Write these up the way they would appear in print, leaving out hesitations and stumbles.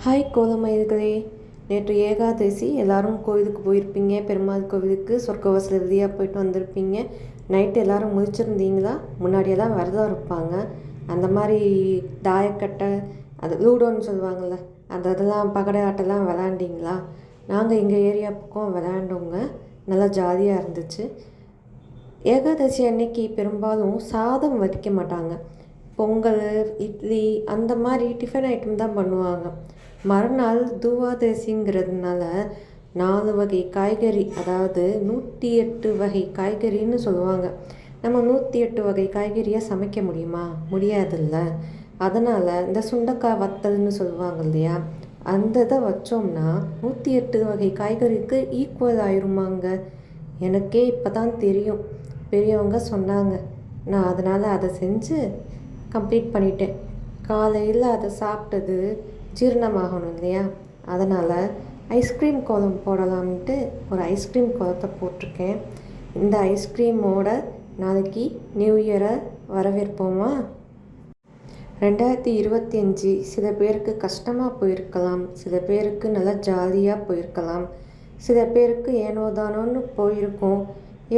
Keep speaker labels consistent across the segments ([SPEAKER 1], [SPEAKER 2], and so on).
[SPEAKER 1] Hi கோலமயில்களே, நேற்று ஏகாதசி எல்லோரும் கோவிலுக்கு போயிருப்பீங்க. பெருமாள் கோவிலுக்கு சொர்க்கவாசல் விதியாக போயிட்டு வந்திருப்பீங்க. நைட்டு எல்லோரும் முழிச்சிருந்தீங்களா? முன்னாடியெல்லாம் விரதம் இருப்பாங்க. அந்த மாதிரி தாயக்கட்டை, அது லூடோன்னு சொல்லுவாங்கள்ல, அதெல்லாம் பகடை ஆட்டெல்லாம் விளாண்டிங்களா? நாங்கள் எங்கள் ஏரியா பக்கம் விளாண்டோங்க. நல்லா ஜாலியாக இருந்துச்சு. ஏகாதசி அன்னைக்கு பெரும்பாலும் சாதம் வடிக்க மாட்டாங்க. பொங்கல், இட்லி அந்த மாதிரி டிஃபன் ஐட்டம் தான் பண்ணுவாங்க. மறுநாள் துவாதசிங்கிறதுனால 4 வகை காய்கறி, அதாவது 108 வகை காய்கறின்னு சொல்லுவாங்க. நம்ம 108 வகை காய்கறியை சமைக்க முடியுமா? முடியாதுல்ல. அதனால் இந்த சுண்டைக்காய் வத்தல்னு சொல்லுவாங்க இல்லையா, அந்த இதை வச்சோம்னா 108 வகை காய்கறிக்கு ஈக்குவல் ஆயிருமாங்க. எனக்கே இப்போ தான் தெரியும், பெரியவங்க சொன்னாங்க. நான் அதனால் அதை செஞ்சு கம்ப்ளீட் பண்ணிட்டேன். காலையில் அதை சாப்பிட்டது ஜீரணமாகணும் இல்லையா, அதனால் ஐஸ்கிரீம் கோலம் போடலாம்ட்டு ஒரு ஐஸ்கிரீம் கோலத்தை போட்டிருக்கேன். இந்த ஐஸ்கிரீமோட நாளைக்கு நியூ இயரை வரவேற்போமா? 2025 சில பேருக்கு கஷ்டமாக போயிருக்கலாம், சில பேருக்கு நல்லா ஜாலியாக போயிருக்கலாம், சில பேருக்கு ஏனோ தானோன்னு போயிருக்கும்.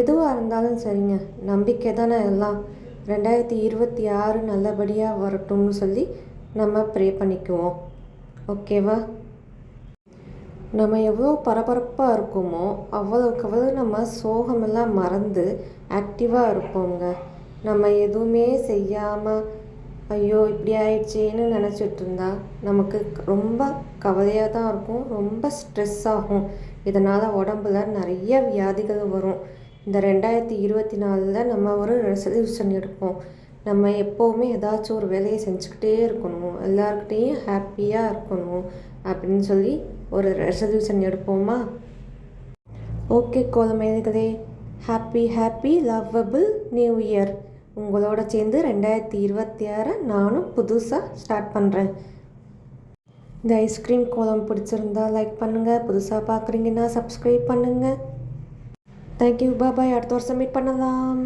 [SPEAKER 1] எதுவாக இருந்தாலும் சரிங்க, நம்பிக்கை தானே எல்லாம். 2026 நல்லபடியாக வரட்டும்னு சொல்லி நம்ம ப்ரே பண்ணிக்குவோம். ஓகேவா? நம்ம எவ்வளோ பரபரப்பாக இருக்கோமோ அவ்வளோ நம்ம சோகமெல்லாம் மறந்து ஆக்டிவாக இருப்போங்க. நம்ம எதுவுமே செய்யாமல் ஐயோ இப்படி ஆயிடுச்சேன்னு நினச்சிட்டு இருந்தா நமக்கு ரொம்ப கவலையாக தான் இருக்கும், ரொம்ப ஸ்ட்ரெஸ் ஆகும். இதனால் உடம்புல நிறைய வியாதிகள் வரும். இந்த 2024 நம்ம ஒரு ரெசல்யூஷன் எடுப்போம். நம்ம எப்போவுமே ஏதாச்சும் ஒரு வேலையை செஞ்சுக்கிட்டே இருக்கணும், எல்லாருக்கிட்டேயும் ஹாப்பியாக இருக்கணும் அப்படின்னு சொல்லி ஒரு ரெசல்யூஷன் எடுப்போமா? ஓகே கோலமேல்களே, ஹாப்பி லவ்வபிள் நியூ இயர். உங்களோட சேர்ந்து 2026 நானும் புதுசாக ஸ்டார்ட் பண்ணுறேன். இந்த ஐஸ்கிரீம் கோலம் பிடிச்சிருந்தா லைக் பண்ணுங்கள், புதுசாக பார்க்குறீங்கன்னா சப்ஸ்கிரைப் பண்ணுங்கள். தேங்க்யூ, பாய். அடுத்த வருஷம் மீட் பண்ணலாம்.